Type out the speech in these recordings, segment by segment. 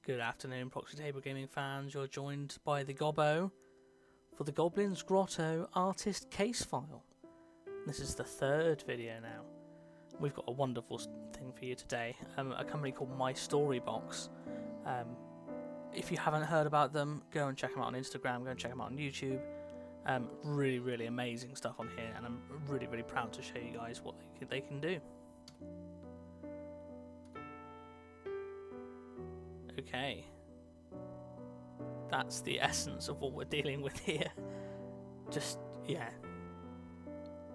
Good afternoon, Proxy Table Gaming fans. You're joined by the Gobbo for the Goblin's Grotto artist case file. This is the third video now. We've got a wonderful thing for you today. A company called mystorybox. If you haven't heard about them, go and check them out on Instagram, go and check them out on YouTube. Really amazing stuff on here, and I'm really proud to show you guys what they can do. Okay, that's the essence of what we're dealing with here. Just, yeah,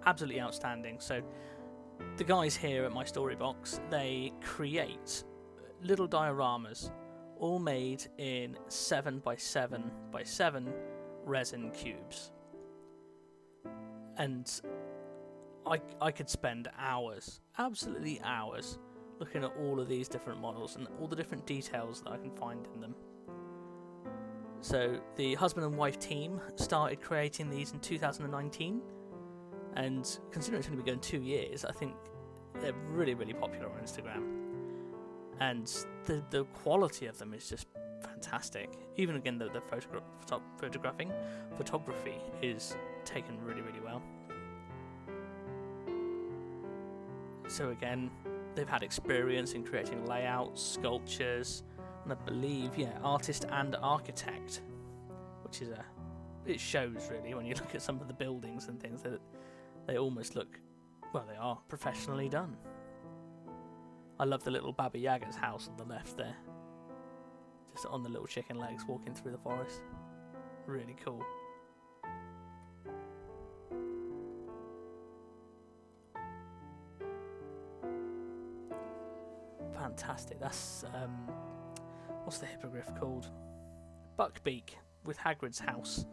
absolutely outstanding. So the guys here at mystorybox, they create little dioramas, all made in 7x7x7 resin cubes. And I could spend hours, absolutely hours, looking at all of these different models and all the different details that I can find in them. So the husband and wife team started creating these in 2019, and considering it's only been going 2 years, I think they're really popular on Instagram. And the quality of them is just fantastic. Even again, the photography is taken really well. So again, they've had experience in creating layouts, sculptures, and I believe, artist and architect, which is it shows really when you look at some of the buildings and things that they almost look, well, they are professionally done. I love the little Baba Yaga's house on the left there, just on the little chicken legs walking through the forest. Really cool. Fantastic. That's what's the hippogriff called? Buckbeak with Hagrid's house.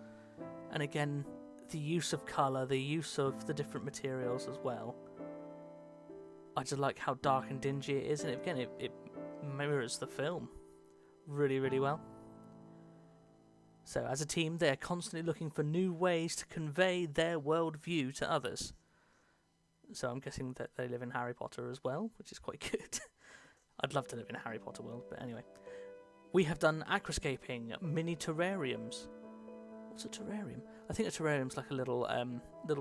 And again, the use of colour, the use of the different materials as well. I just like how dark and dingy it is, and again, it mirrors the film really well. So as a team, they're constantly looking for new ways to convey their worldview to others. So I'm guessing that they live in Harry Potter as well, which is quite good. I'd love to live in a Harry Potter world, but anyway. We have done aquascaping, mini terrariums. What's a terrarium? I think a terrarium's like a little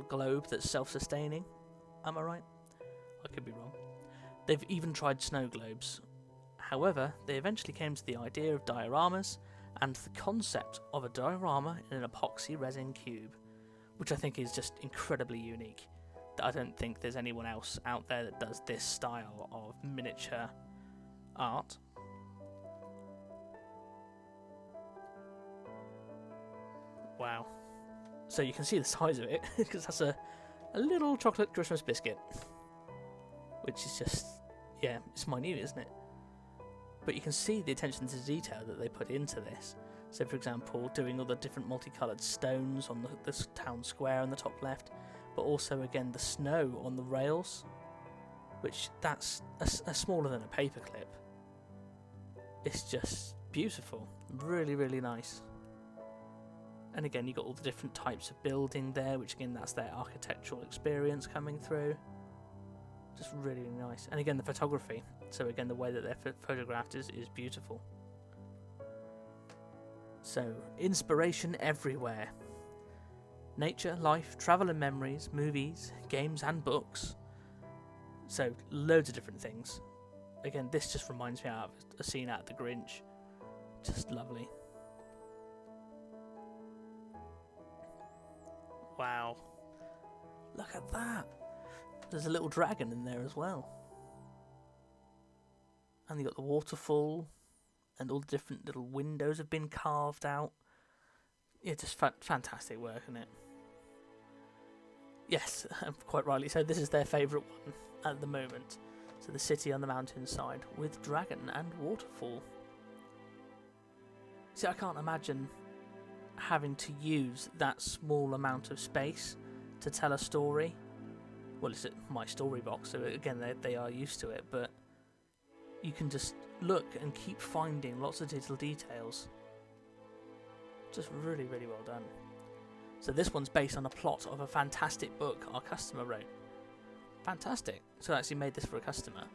globe that's self-sustaining. Am I right? I could be wrong. They've even tried snow globes. However, they eventually came to the idea of dioramas and the concept of a diorama in an epoxy resin cube, which I think is just incredibly unique. I don't think there's anyone else out there that does this style of miniature art. Wow. So you can see the size of it, because that's a little chocolate Christmas biscuit. Which is just, it's minute, isn't it? But you can see the attention to detail that they put into this. So for example, doing all the different multicoloured stones on the town square on the top left, but also again the snow on the rails, which that's smaller than a paperclip. It's just beautiful, really nice. And again, you got all the different types of building there, which again, that's their architectural experience coming through. Just really nice. And again, the photography. So again, the way that they're photographed is beautiful. So, inspiration everywhere. Nature, life, travel and memories, movies, games and books. So, loads of different things. Again, this just reminds me of a scene out of The Grinch. Just lovely. Wow. Look at that. There's a little dragon in there as well. And you got the waterfall, and all the different little windows have been carved out. Yeah, just fantastic work, isn't it? Yes, quite rightly so. This is their favourite one at the moment. So the city on the mountainside with dragon and waterfall. See, I can't imagine having to use that small amount of space to tell a story. Well, it's at mystorybox, so again, they are used to it, but you can just look and keep finding lots of little details. Just really well done. So this one's based on a plot of a fantastic book our customer wrote. Fantastic. So I actually made this for a customer.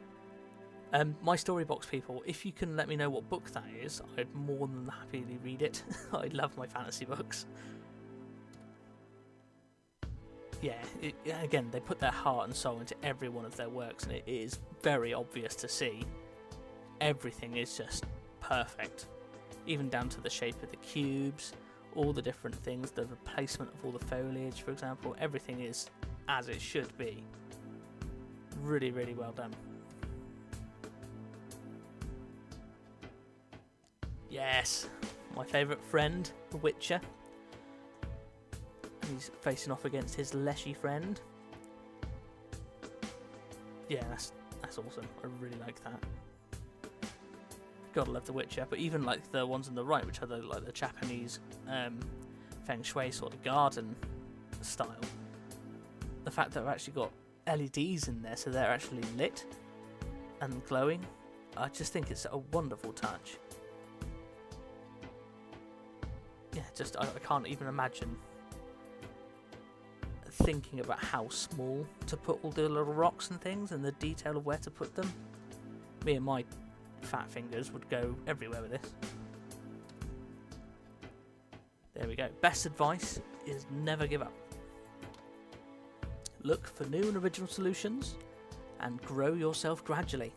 My Storybox people, if you can let me know what book that is, I'd more than happily read it. I love my fantasy books. Yeah, again, they put their heart and soul into every one of their works, and it is very obvious to see. Everything is just perfect, even down to the shape of the cubes, all the different things, the replacement of all the foliage, for example. Everything is as it should be. Really, really well done. Yes, my favourite friend, the Witcher. He's facing off against his leshy friend. Yeah, that's awesome. I really like that. Gotta love the Witcher, but even like the ones on the right, which are like the Japanese feng shui sort of garden style. The fact that I've actually got LEDs in there, so they're actually lit and glowing. I just think it's a wonderful touch. Yeah, just I can't even imagine thinking about how small to put all the little rocks and things and the detail of where to put them. Me and my fat fingers would go everywhere with this. There we go. Best advice is never give up. Look for new and original solutions and grow yourself gradually.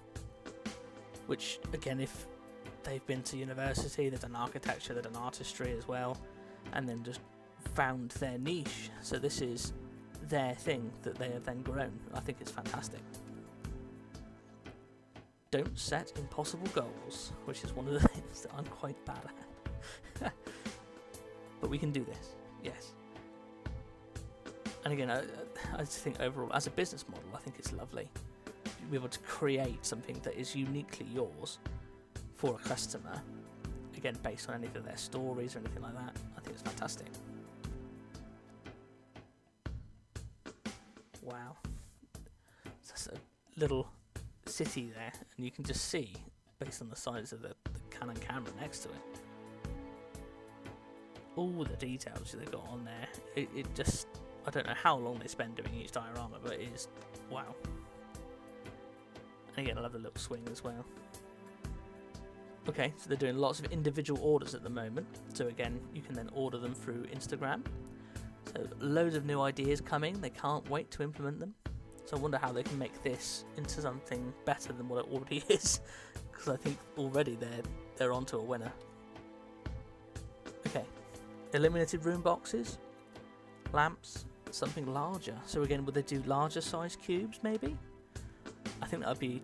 Which, again, if they've been to university, they've done architecture, they've done artistry as well, and then just found their niche. So this is their thing that they have then grown. I think it's fantastic. Don't set impossible goals, which is one of the things that I'm quite bad at. But we can do this, yes. And again, I just think overall, as a business model, I think it's lovely to be able to create something that is uniquely yours for a customer, again, based on any of their stories or anything like that. I think it's fantastic. Wow. That's a little city there, and you can just see, based on the size of the Canon camera next to it, all the details they've got on there. It just, I don't know how long they spend doing each diorama, but it is, wow. And again, I love the little swing as well. Okay, so they're doing lots of individual orders at the moment. So again, you can then order them through Instagram. So loads of new ideas coming. They can't wait to implement them. So I wonder how they can make this into something better than what it already is. Because I think already they're onto a winner. Okay, illuminated room boxes, lamps, something larger. So again, would they do larger size cubes maybe? I think that would be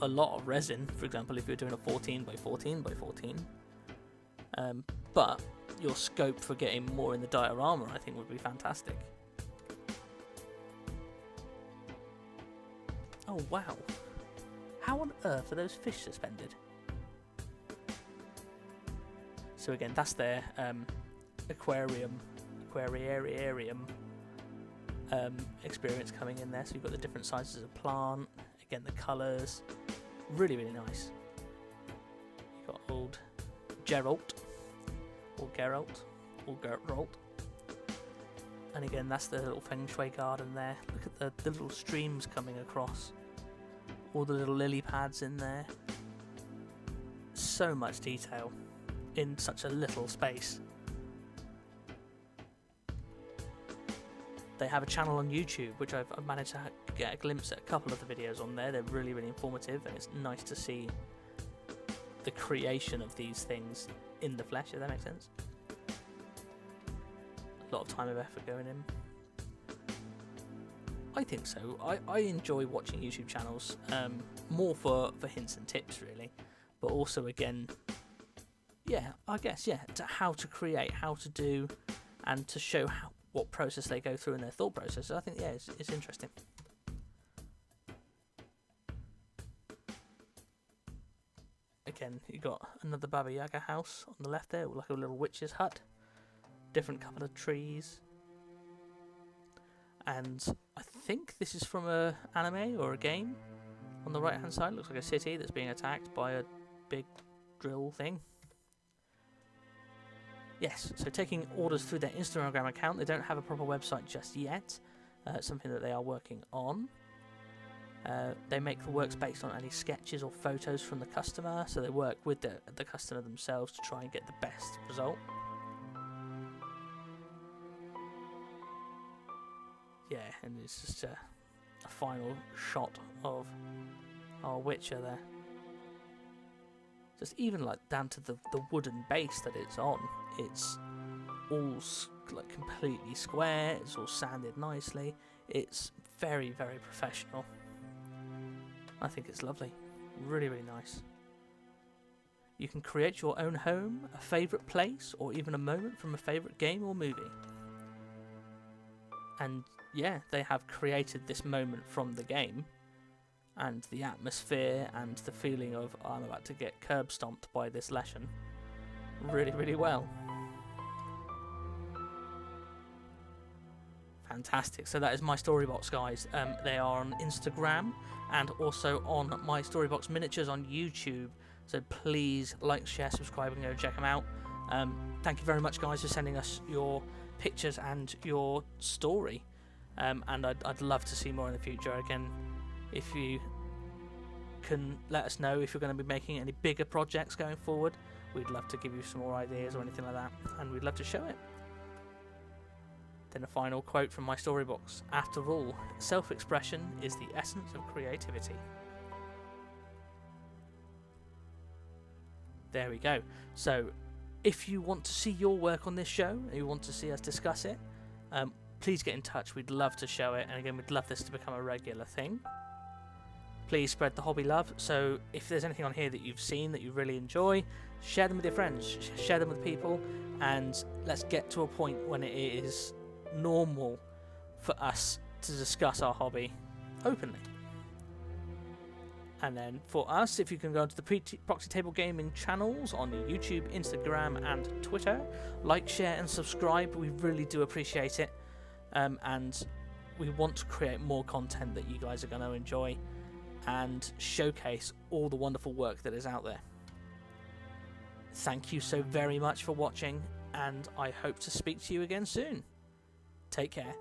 a lot of resin, for example, if you're doing a 14 by 14 by 14. But your scope for getting more in the diorama, I think, would be fantastic. Oh wow, how on earth are those fish suspended? So again, that's their aquarium experience coming in there. So you've got the different sizes of plant, again the colours, really, really nice. You've got old Geralt, or Geralt, or Geralt. And again, that's the little feng shui garden there. Look at the little streams coming across. All the little lily pads in there. So much detail in such a little space. They have a channel on YouTube, which I've managed to get a glimpse at a couple of the videos on there. They're really, really informative, and it's nice to see the creation of these things in the flesh, if that makes sense. A lot of time and effort going in. I think so. I enjoy watching YouTube channels, more for hints and tips, really, but also, again, yeah, I guess, yeah, to how to create, how to do, and to show what process they go through in their thought process. I think, yeah, it's interesting. Again, you got another Baba Yaga house on the left there, like a little witch's hut. Different couple of trees. And I think this is from a anime or a game. On the right hand side, looks like a city that's being attacked by a big drill thing. Yes, so taking orders through their Instagram account. They don't have a proper website just yet. It's something that they are working on. They make the works based on any sketches or photos from the customer, so they work with the customer themselves to try and get the best result. Yeah, and it's just a final shot of our Witcher there. Just even like down to the wooden base that it's on, it's all like completely square, it's all sanded nicely, it's very, very professional. I think it's lovely, really, really nice. You can create your own home, a favourite place, or even a moment from a favourite game or movie. And yeah, they have created this moment from the game, and the atmosphere and the feeling of I'm about to get curb stomped by this lesson really, really well. Fantastic. So that is mystorybox, guys. They are on Instagram and also on mystorybox miniatures on YouTube. So please like, share, subscribe, and go check them out. Thank you very much, guys, for sending us your pictures and your story. And I'd love to see more in the future. Again, if you can let us know if you're going to be making any bigger projects going forward, we'd love to give you some more ideas or anything like that, and we'd love to show it. Then a final quote from my storybox. After all, self-expression is the essence of creativity. There we go. So, if you want to see your work on this show, and you want to see us discuss it, please get in touch. We'd love to show it, and again, we'd love this to become a regular thing. Please spread the hobby love. So, if there's anything on here that you've seen that you really enjoy, share them with your friends, share them with people, and let's get to a point when it is normal for us to discuss our hobby openly. And then for us, if you can go onto the Proxy Table Gaming channels on YouTube, Instagram and Twitter, like, share and subscribe. We really do appreciate it, and we want to create more content that you guys are going to enjoy and showcase all the wonderful work that is out there. Thank you so very much for watching, and I hope to speak to you again soon. Take care.